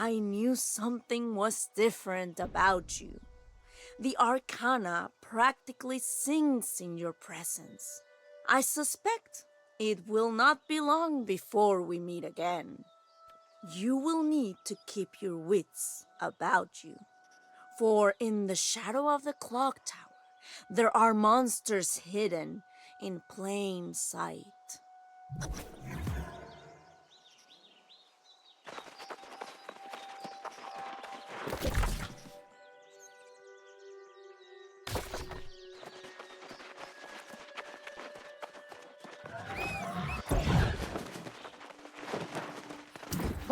I knew something was different about you. The arcana practically sings in your presence. I suspect it will not be long before we meet again. You will need to keep your wits about you, for in the shadow of the clock tower, there are monsters hidden in plain sight.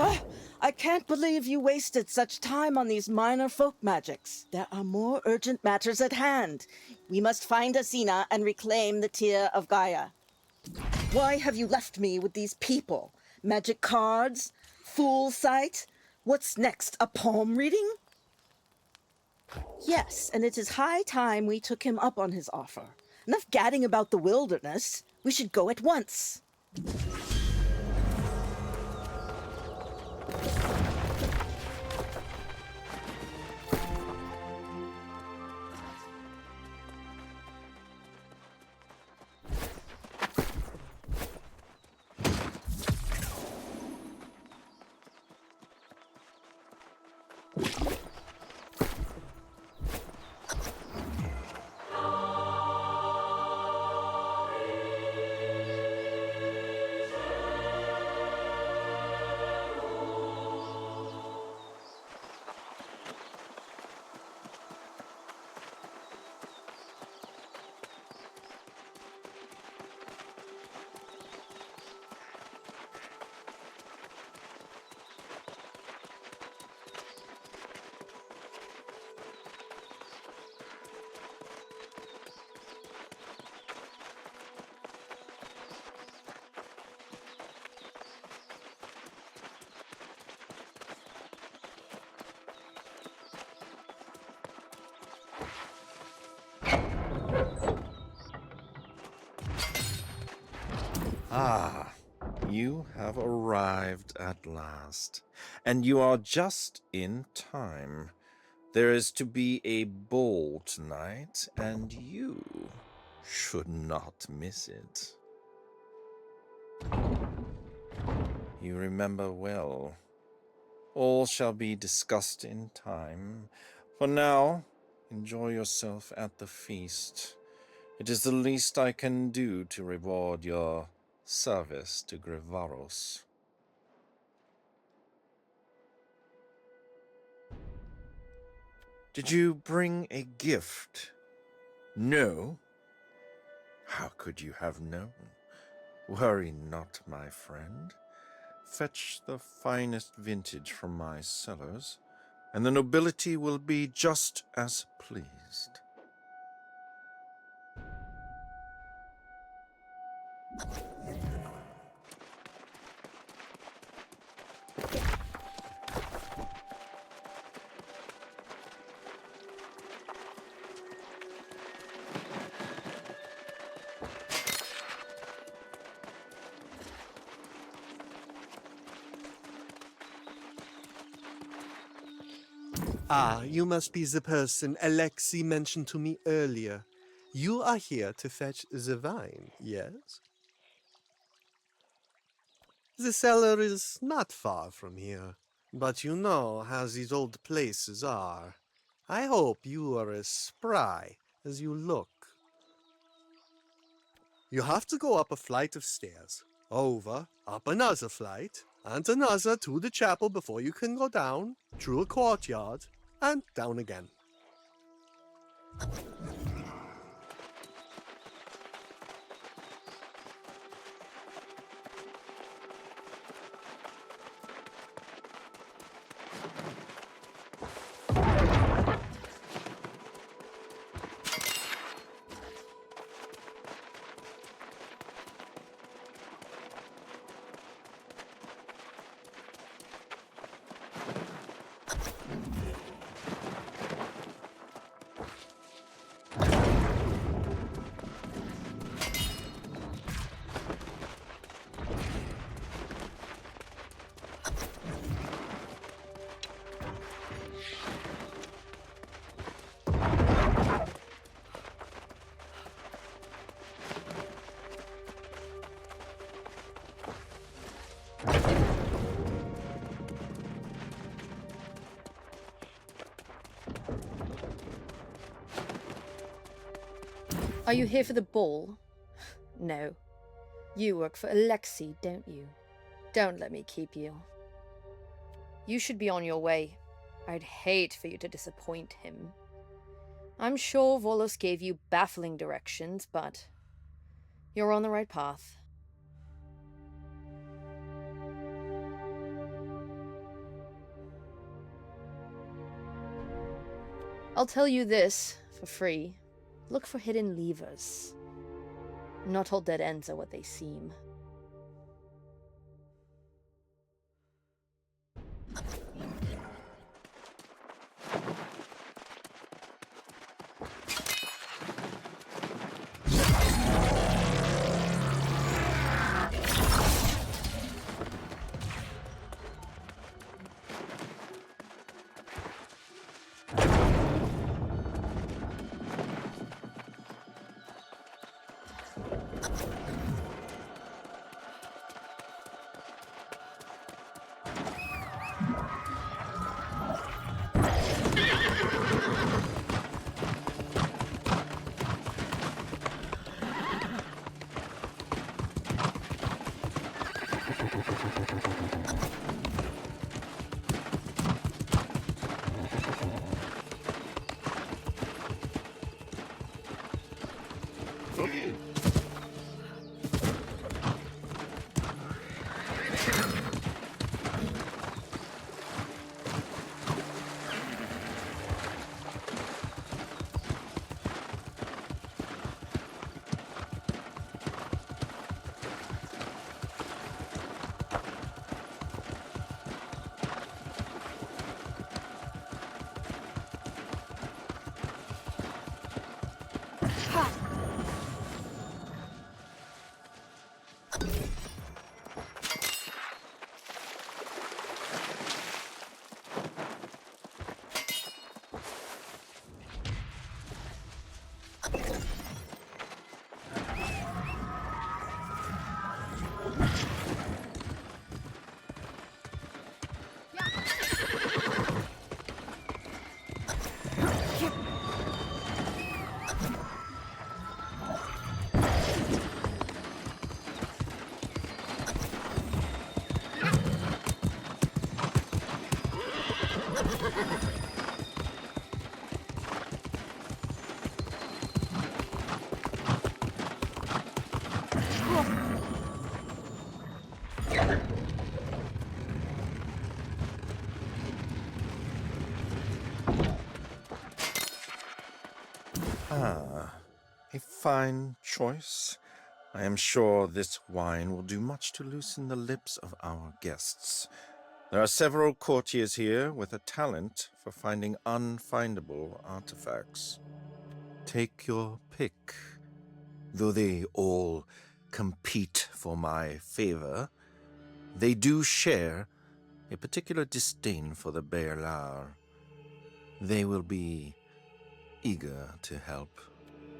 Ah, I can't believe you wasted such time on these minor folk magics. There are more urgent matters at hand. We must find Asina and reclaim the Tear of Gaia. Why have you left me with these people? Magic cards? Fool sight? What's next, a palm reading? Yes, and it is high time we took him up on his offer. Enough gadding about the wilderness. We should go at once. Ah, you have arrived at last, and you are just in time. There is to be a ball tonight, and you should not miss it. You remember well. All shall be discussed in time. For now, enjoy yourself at the feast. It is the least I can do to reward your service to Grivaros. Did you bring a gift? No? How could you have known? Worry not, my friend. Fetch the finest vintage from my cellars, and the nobility will be just as pleased. Ah, you must be the person Alexei mentioned to me earlier. You are here to fetch the wine, yes? The cellar is not far from here, but you know how these old places are. I hope you are as spry as you look. You have to go up a flight of stairs, over, up another flight, and another to the chapel before you can go down, through a courtyard, and down again. Are you here for the ball? No. You work for Alexei, don't you? Don't let me keep you. You should be on your way. I'd hate for you to disappoint him. I'm sure Volos gave you baffling directions, but you're on the right path. I'll tell you this, for free. Look for hidden levers. Not all dead ends are what they seem. Ah, a fine choice. I am sure this wine will do much to loosen the lips of our guests. There are several courtiers here with a talent for finding unfindable artifacts. Take your pick. Though they all compete for my favor, they do share a particular disdain for the Bearlar. They will be eager to help.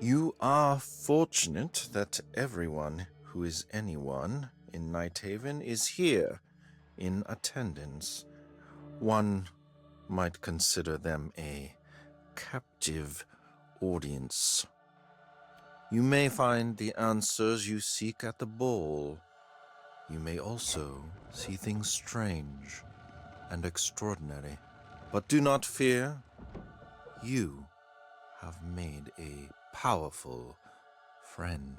You are fortunate that everyone who is anyone in Nighthaven is here in attendance. One might consider them a captive audience. You may find the answers you seek at the ball. You may also see things strange and extraordinary. But do not fear. You have made a powerful friend.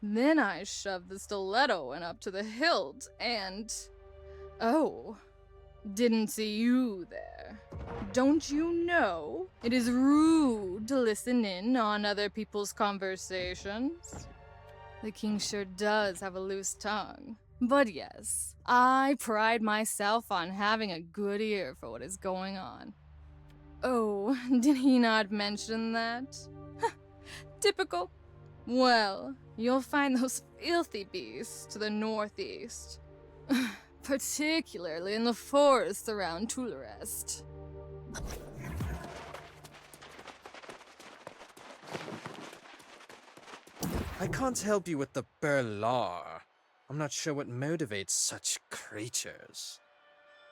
Then I shoved the stiletto and up to the hilt and... Oh, didn't see you there. Don't you know it is rude to listen in on other people's conversations? The king sure does have a loose tongue. But yes, I pride myself on having a good ear for what is going on. Oh, did he not mention that? Typical. Well, you'll find those filthy beasts to the northeast. Particularly in the forests around Tularest. I can't help you with the Burlar. I'm not sure what motivates such creatures.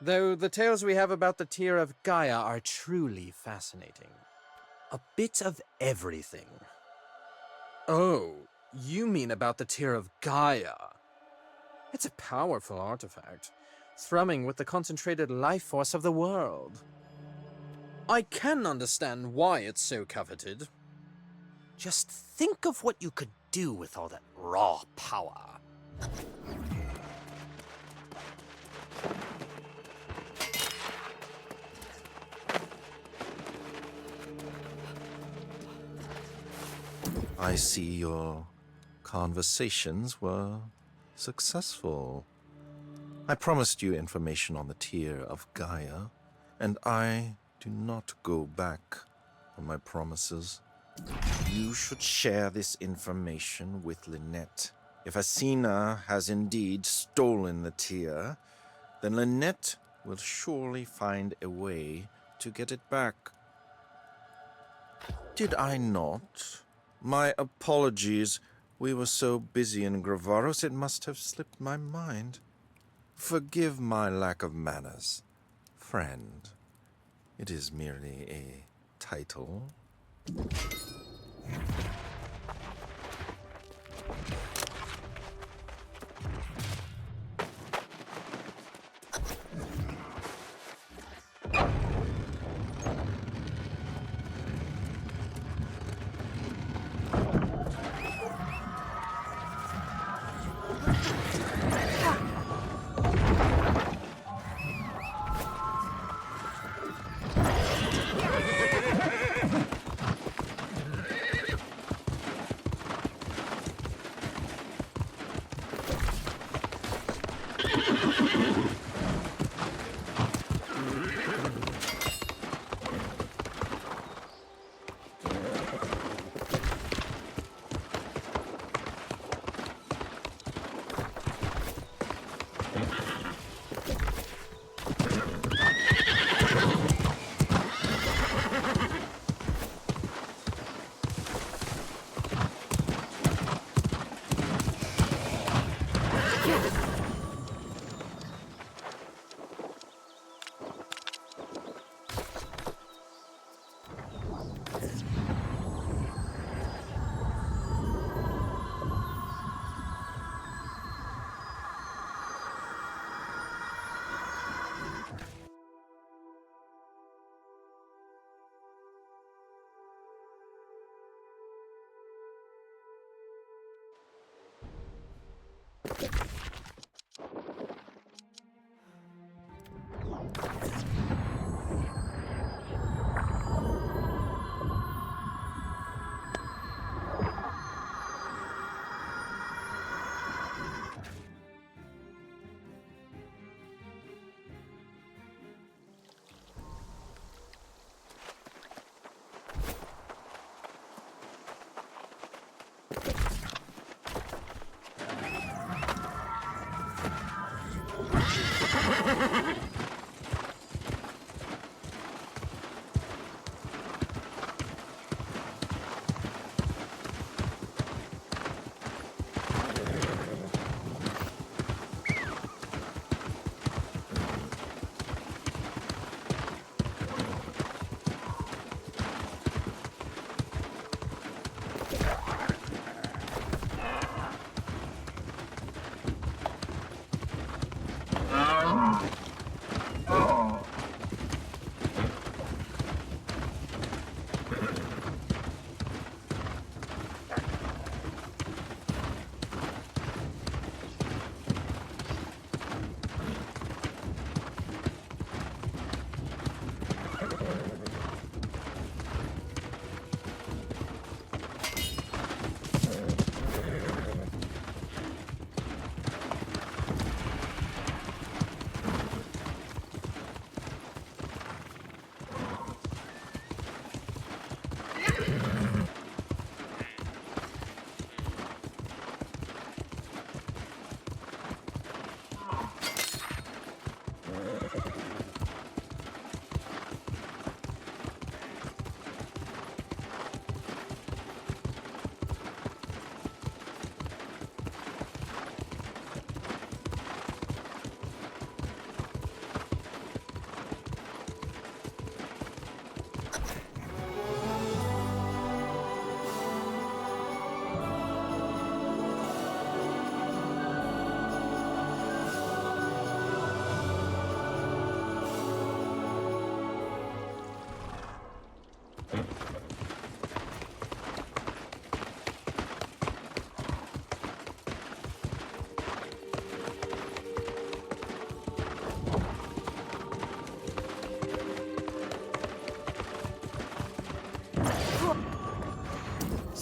Though the tales we have about the Tear of Gaia are truly fascinating. A bit of everything. Oh, you mean about the Tear of Gaia? It's a powerful artifact, thrumming with the concentrated life force of the world. I can understand why it's so coveted. Just think of what you could do with all that raw power. I see your conversations were successful. I promised you information on the Tear of Gaia, and I do not go back on my promises. You should share this information with Lynette. If Asina has indeed stolen the tear, then Lynette will surely find a way to get it back. Did I not? My apologies. We were so busy in Gravaros it must have slipped my mind. Forgive my lack of manners, friend. It is merely a title.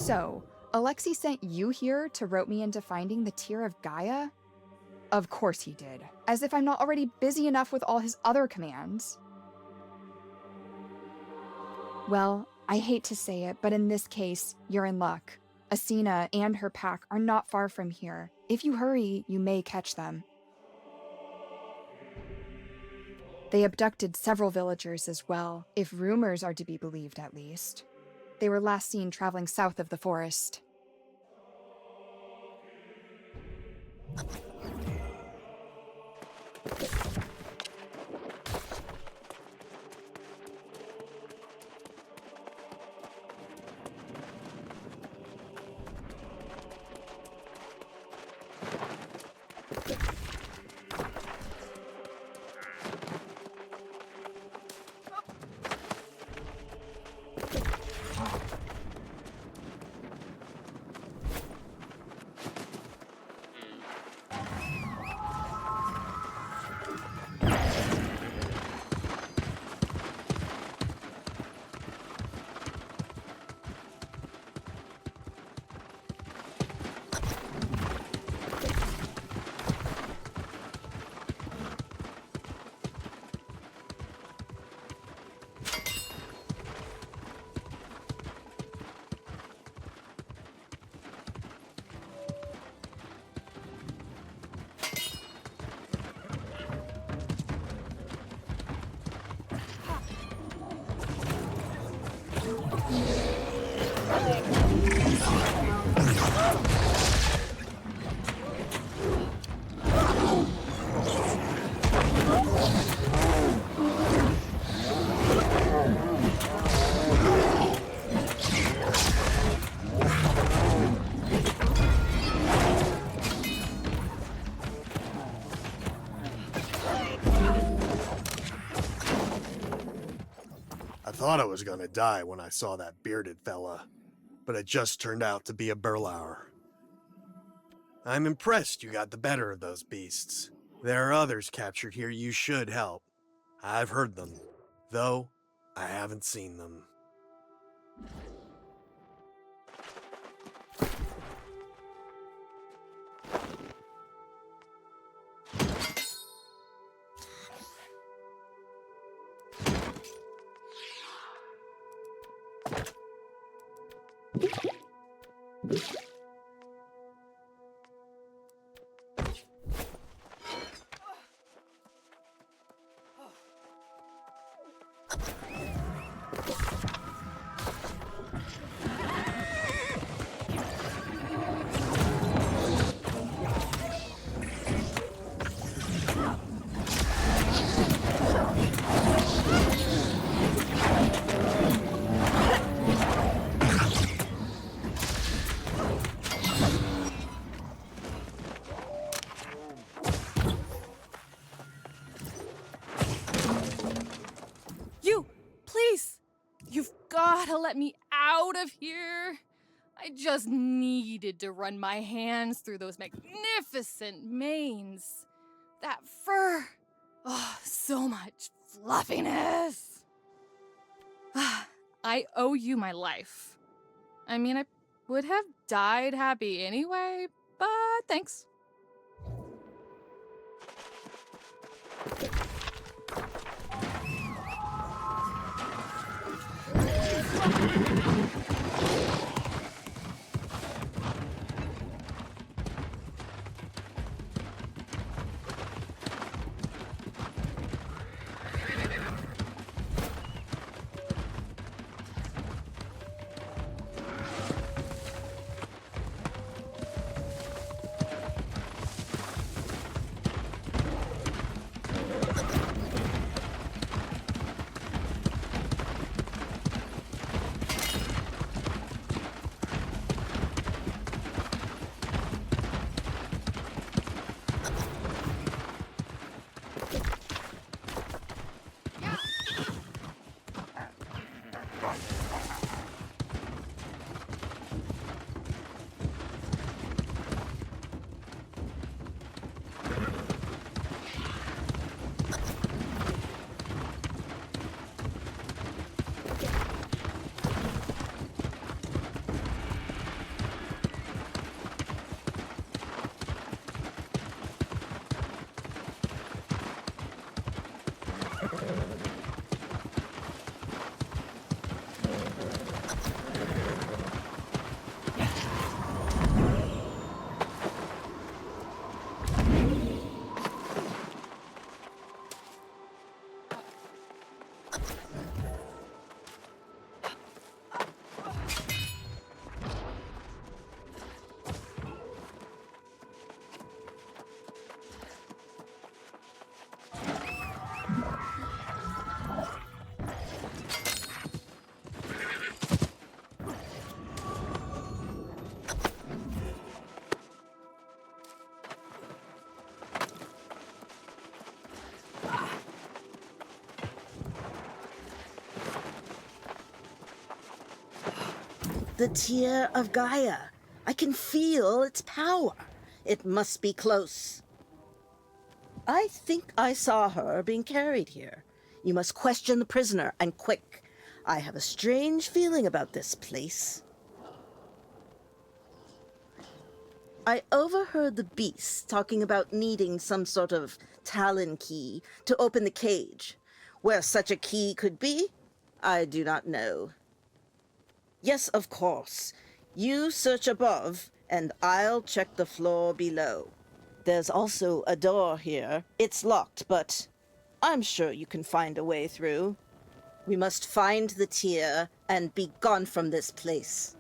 So, Alexei sent you here to rope me into finding the Tear of Gaia? Of course he did. As if I'm not already busy enough with all his other commands. Well, I hate to say it, but in this case, you're in luck. Asina and her pack are not far from here. If you hurry, you may catch them. They abducted several villagers as well, if rumors are to be believed at least. They were last seen traveling south of the forest. I thought I was gonna die when I saw that bearded fella, but it just turned out to be a burlauer. I'm impressed you got the better of those beasts. There are others captured here you should help. I've heard them, though I haven't seen them. You've gotta let me out of here. I just needed to run my hands through those magnificent manes. That fur. Oh, so much fluffiness. I owe you my life. I mean, I would have died happy anyway, but thanks. The tear of Gaia. I can feel its power. It must be close. I think I saw her being carried here. You must question the prisoner, and quick. I have a strange feeling about this place. I overheard the beasts talking about needing some sort of Talon key to open the cage. Where such a key could be, I do not know. Yes, of course. You search above, and I'll check the floor below. There's also a door here. It's locked, but I'm sure you can find a way through. We must find the tear and be gone from this place.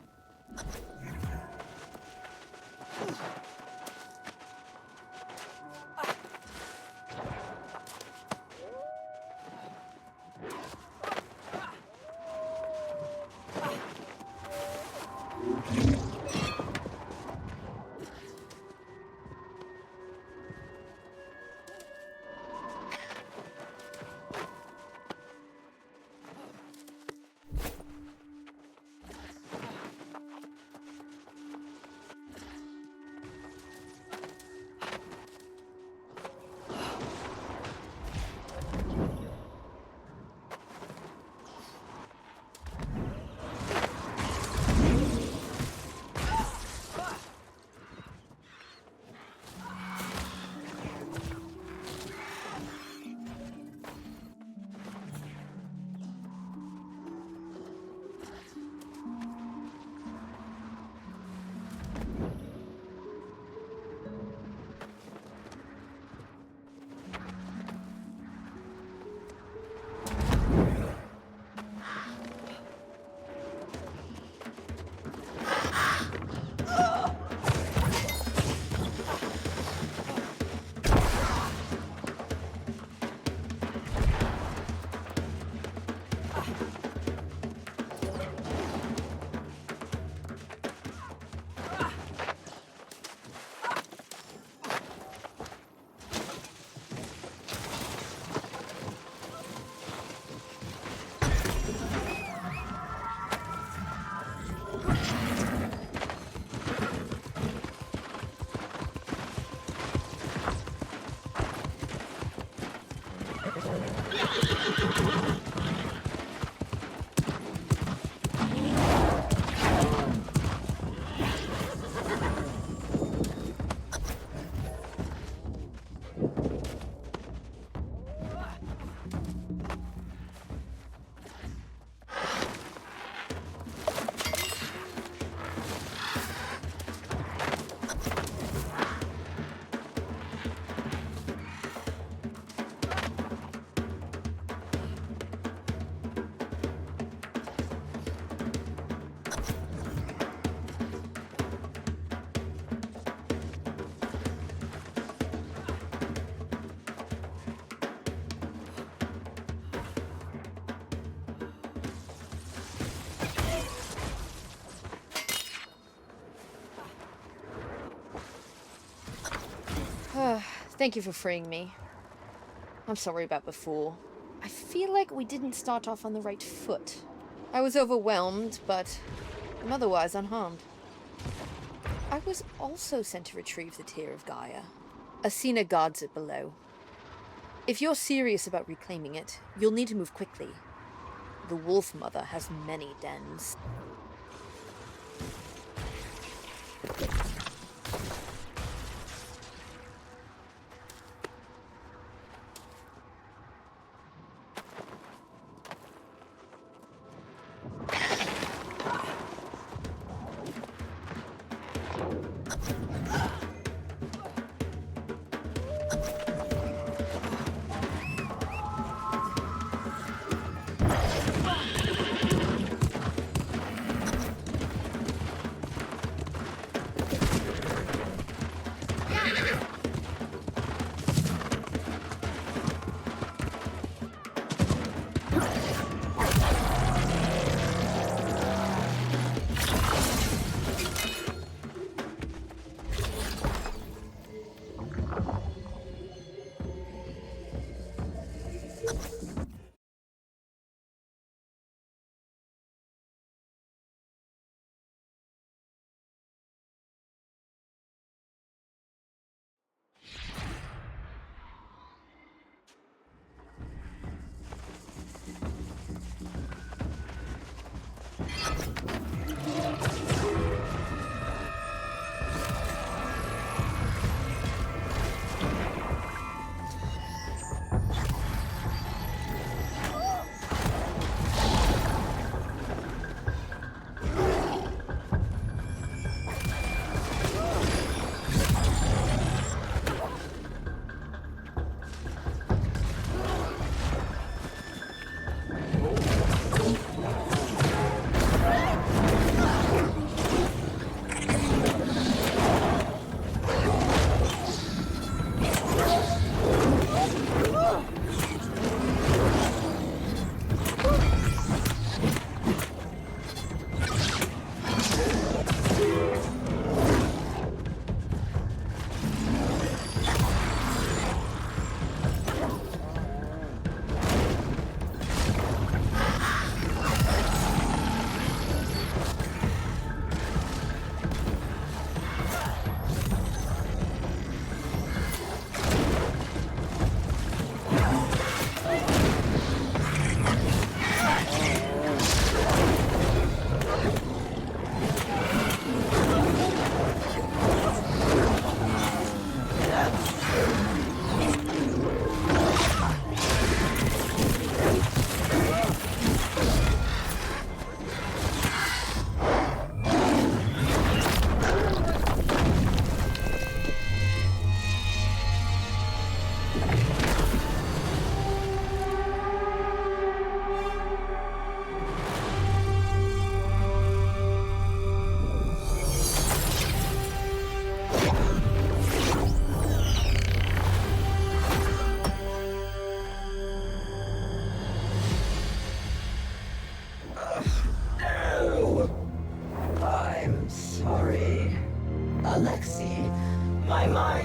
Thank you for freeing me. I'm sorry about before. I feel like we didn't start off on the right foot. I was overwhelmed, but I'm otherwise unharmed. I was also sent to retrieve the Tear of Gaia. Asina guards it below. If you're serious about reclaiming it, you'll need to move quickly. The Wolf Mother has many dens. my mind.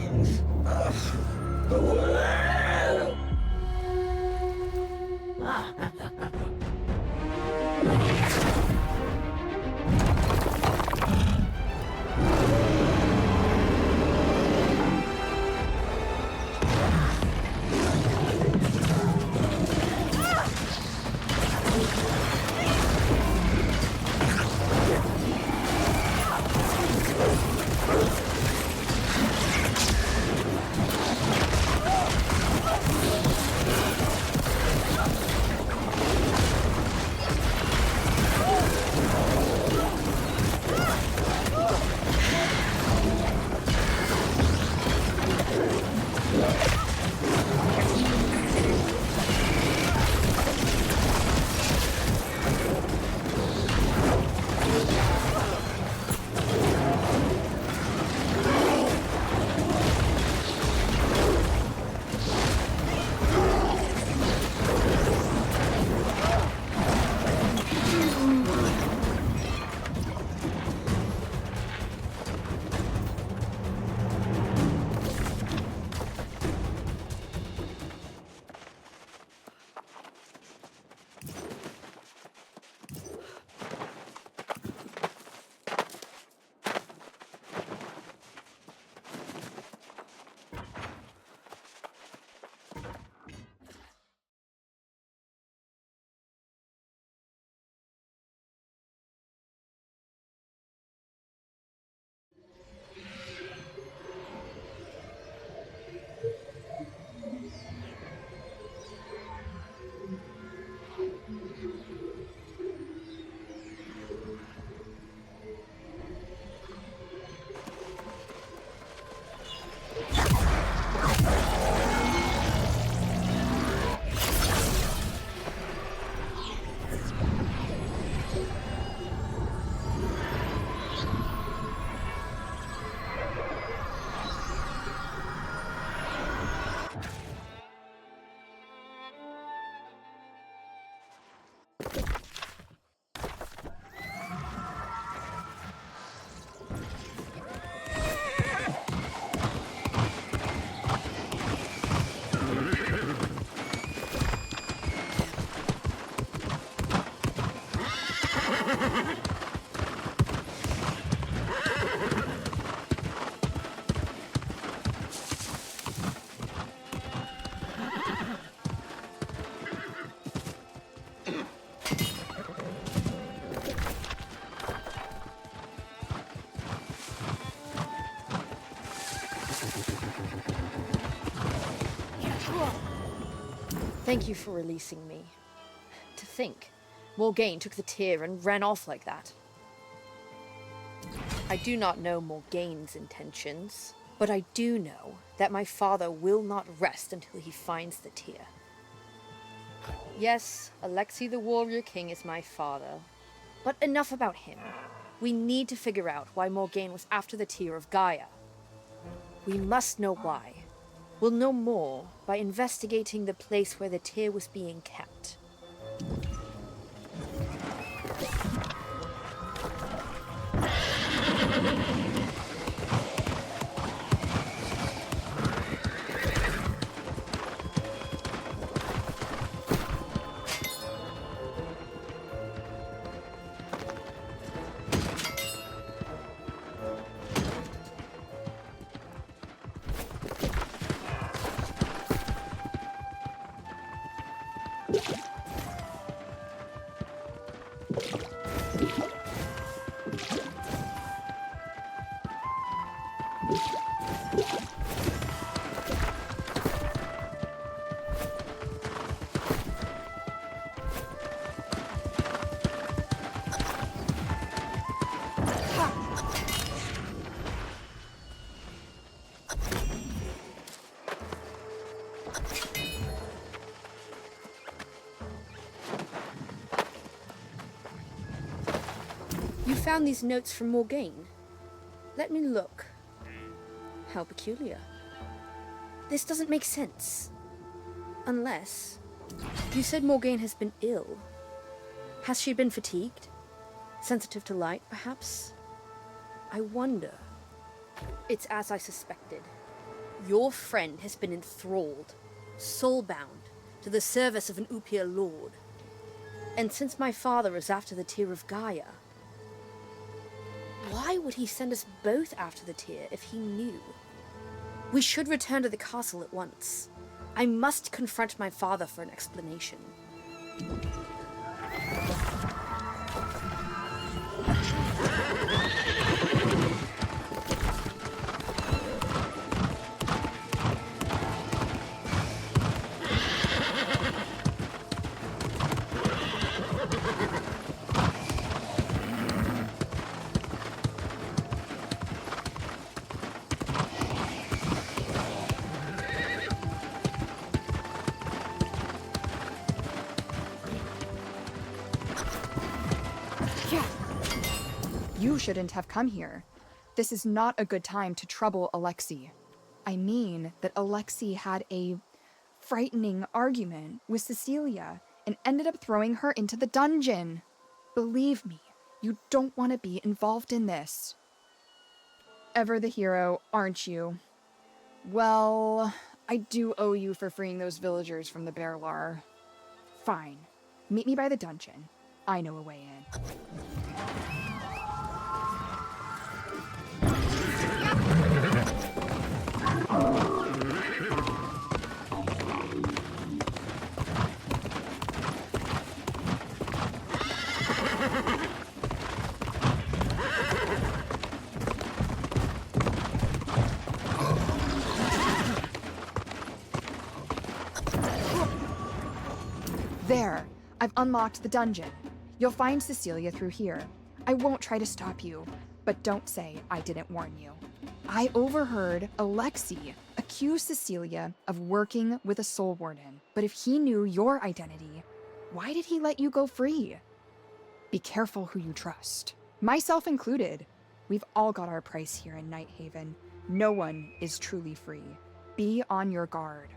Thank you for releasing me. To think, Morgaine took the tear and ran off like that. I do not know Morgaine's intentions, but I do know that my father will not rest until he finds the tear. Yes, Alexei the Warrior King is my father, but enough about him. We need to figure out why Morgaine was after the tear of Gaia. We must know why. We'll know more by investigating the place where the tear was being kept. You found these notes from Morgaine? Let me look. How peculiar. This doesn't make sense. Unless... You said Morgaine has been ill. Has she been fatigued? Sensitive to light, perhaps? I wonder. It's as I suspected. Your friend has been enthralled, soul-bound, to the service of an Upir lord. And since my father is after the tear of Gaia, why would he send us both after the tear if he knew? We should return to the castle at once. I must confront my father for an explanation. You shouldn't have come here. This is not a good time to trouble Alexei. I mean that Alexei had a frightening argument with Cecilia and ended up throwing her into the dungeon. Believe me, you don't want to be involved in this. Ever the hero, aren't you? Well, I do owe you for freeing those villagers from the Berlar. Fine. Meet me by the dungeon. I know a way in. There, I've unlocked the dungeon. You'll find Cecilia through here. I won't try to stop you, but don't say I didn't warn you. I overheard Alexei accuse Cecilia of working with a soul warden, but if he knew your identity, why did he let you go free? Be careful who you trust, myself included. We've all got our price here in Nighthaven. No one is truly free. Be on your guard.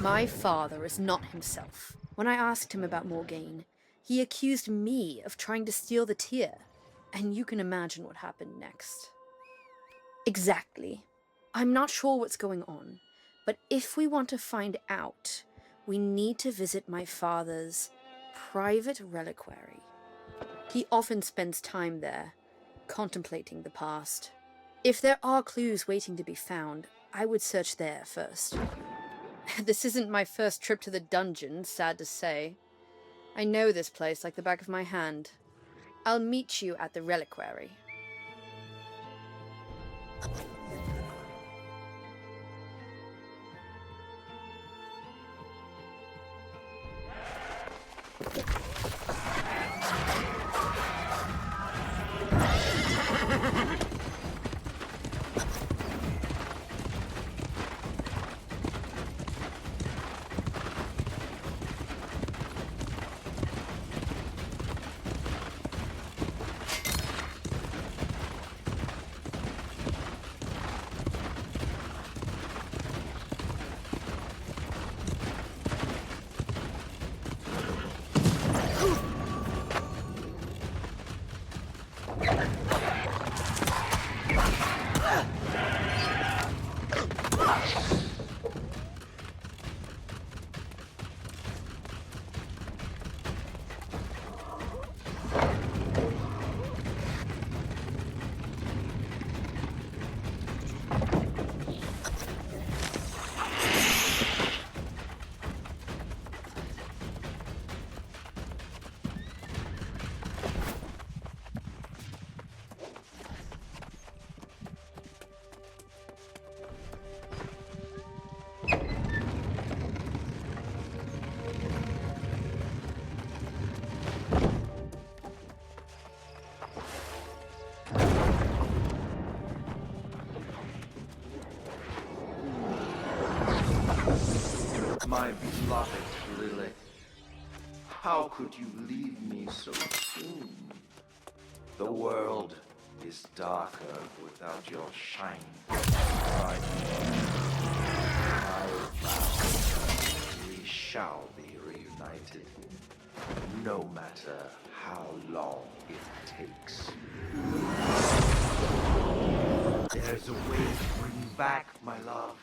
My father is not himself. When I asked him about Morgaine, he accused me of trying to steal the tear, and you can imagine what happened next. Exactly. I'm not sure what's going on, but if we want to find out, we need to visit my father's private reliquary. He often spends time there, contemplating the past. If there are clues waiting to be found, I would search there first. This isn't my first trip to the dungeon, sad to say. I know this place like the back of my hand. I'll meet you at the reliquary. How could you leave me so soon? The world is darker without your shining bright. I vow we shall be reunited, no matter how long it takes. There's a way to bring you back, my love.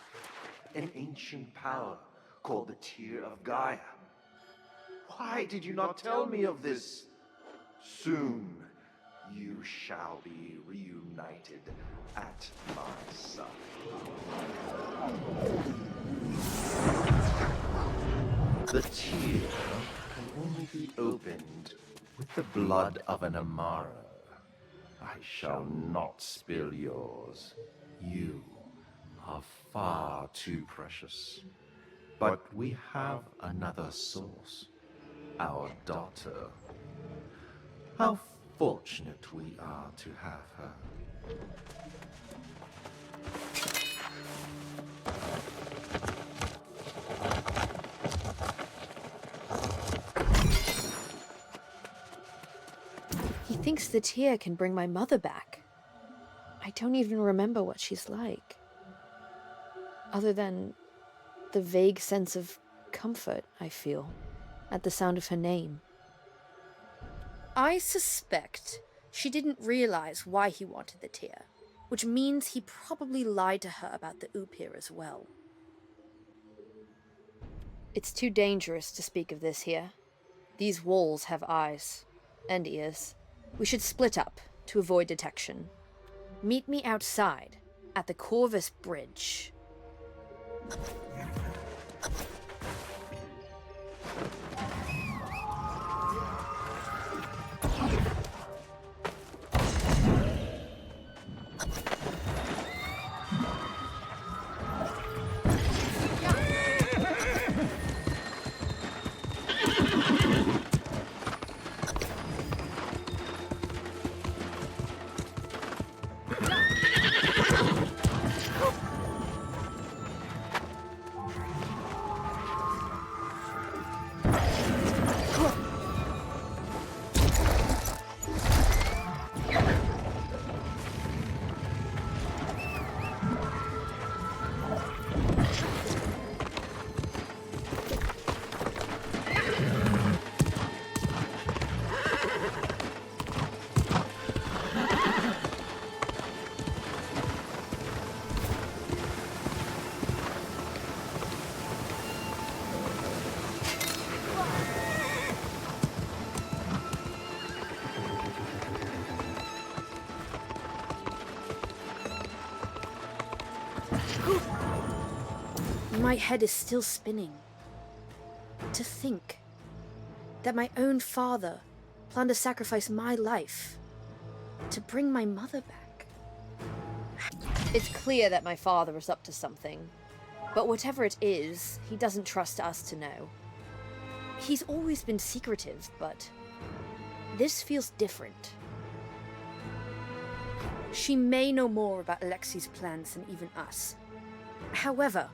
An ancient power called the Tear of Gaia. Why did you not tell me of this? Soon you shall be reunited at my side. The tear can only be opened with the blood of an Amara. I shall not spill yours. You are far too precious. But we have another source. Our daughter. How fortunate we are to have her. He thinks the tear can bring my mother back. I don't even remember what she's like. Other than the vague sense of comfort I feel at the sound of her name. I suspect she didn't realize why he wanted the tear, which means he probably lied to her about the Upir as well. It's too dangerous to speak of this here. These walls have eyes and ears. We should split up to avoid detection. Meet me outside at the Corvus Bridge. My head is still spinning. To think that my own father planned to sacrifice my life to bring my mother back. It's clear that my father is up to something, but whatever it is, he doesn't trust us to know. He's always been secretive, but this feels different. She may know more about Alexi's plans than even us. However,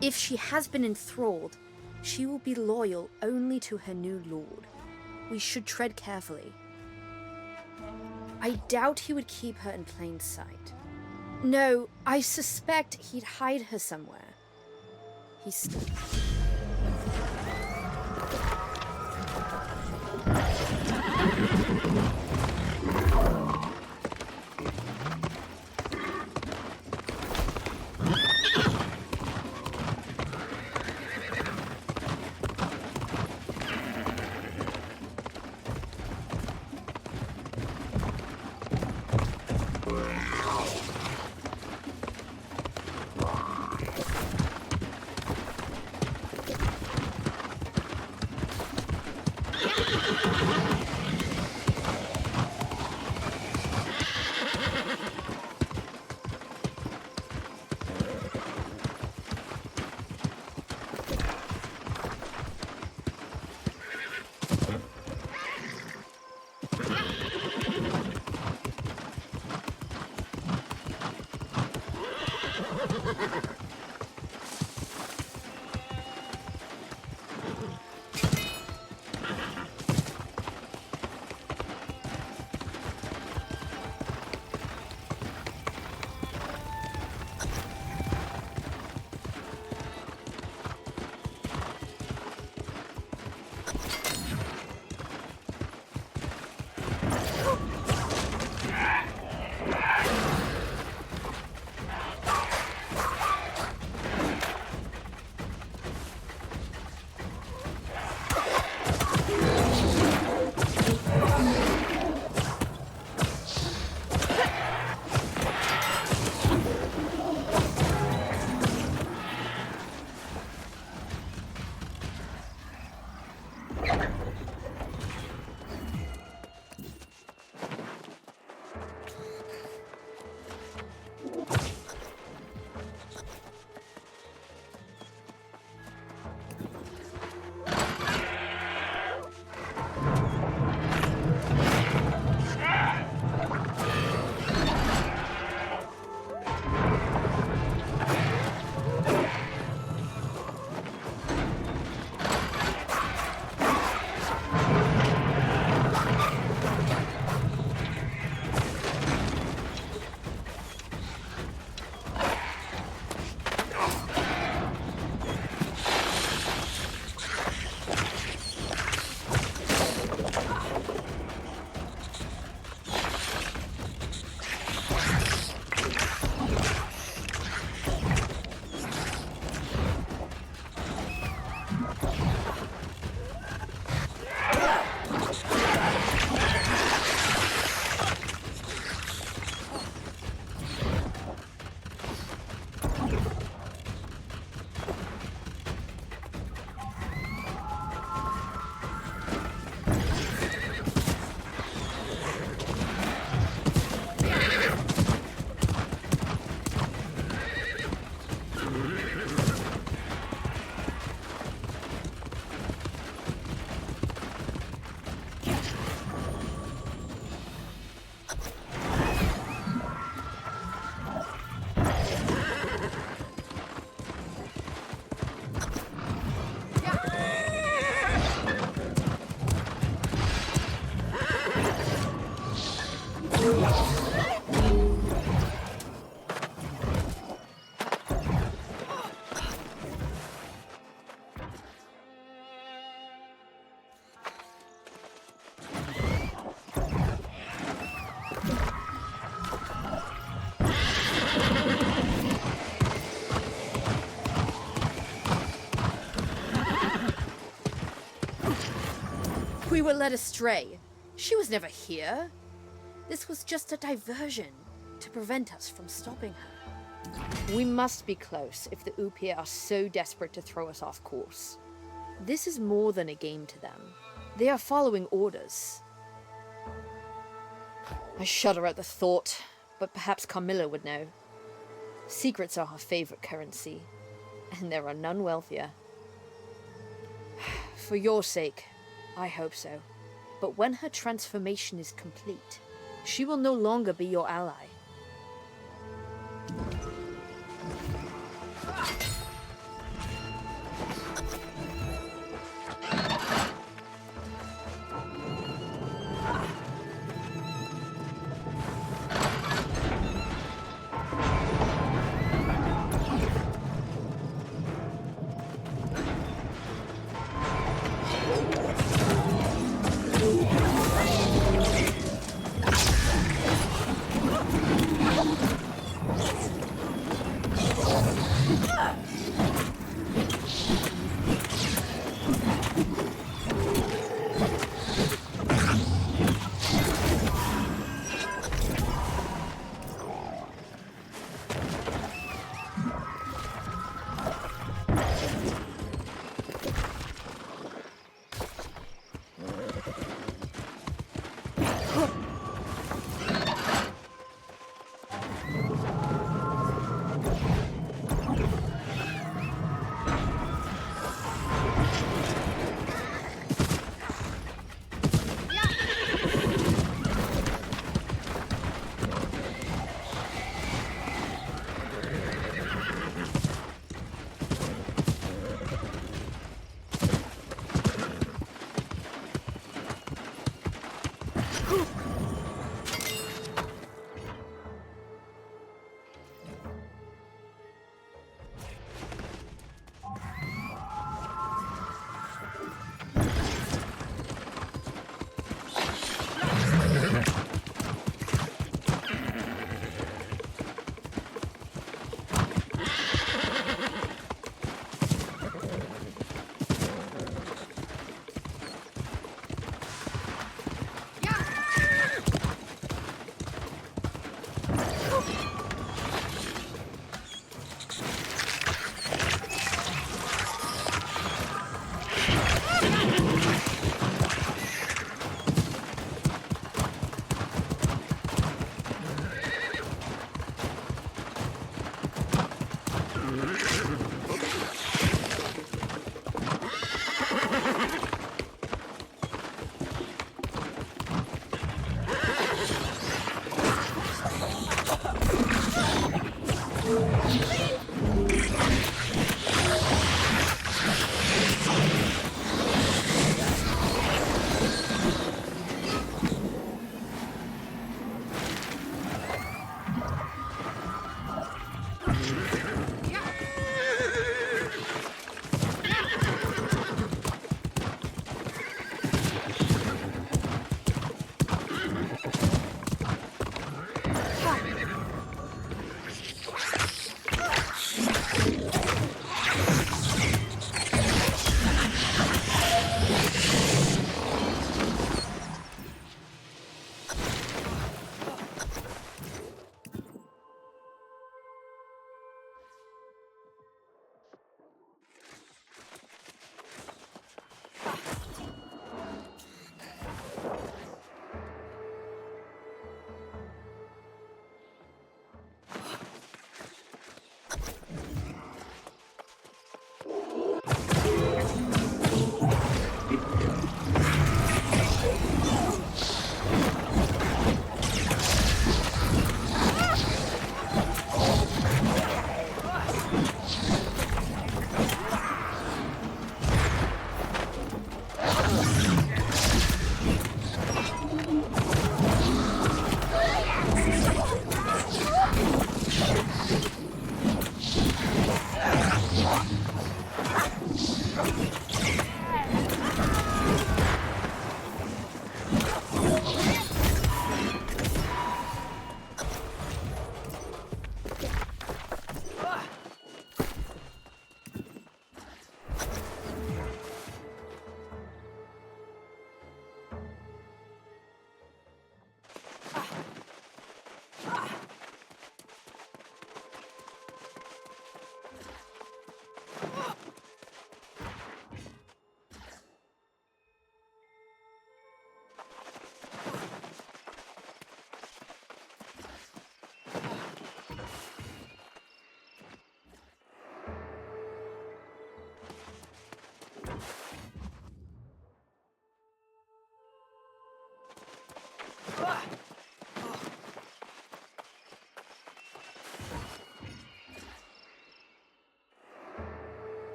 if she has been enthralled, she will be loyal only to her new lord. We should tread carefully. I doubt he would keep her in plain sight. No, I suspect he'd hide her somewhere. He's... We were led astray. She was never here. This was just a diversion to prevent us from stopping her. We must be close if the Upia are so desperate to throw us off course. This is more than a game to them. They are following orders. I shudder at the thought, but perhaps Carmilla would know. Secrets are her favorite currency, and there are none wealthier. For your sake, I hope so. But when her transformation is complete, she will no longer be your ally.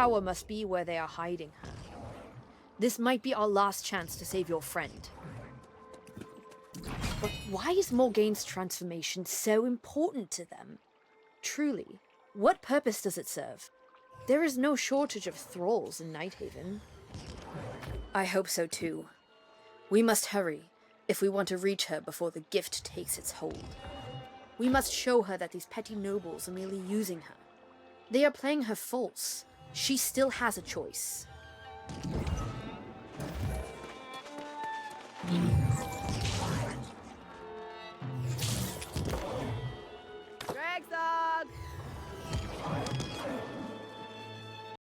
tower must be where they are hiding her. This might be our last chance to save your friend. But why is Morgaine's transformation so important to them? Truly, what purpose does it serve? There is no shortage of thralls in Nighthaven. I hope so too. We must hurry if we want to reach her before the gift takes its hold. We must show her that these petty nobles are merely using her. They are playing her false. She still has a choice.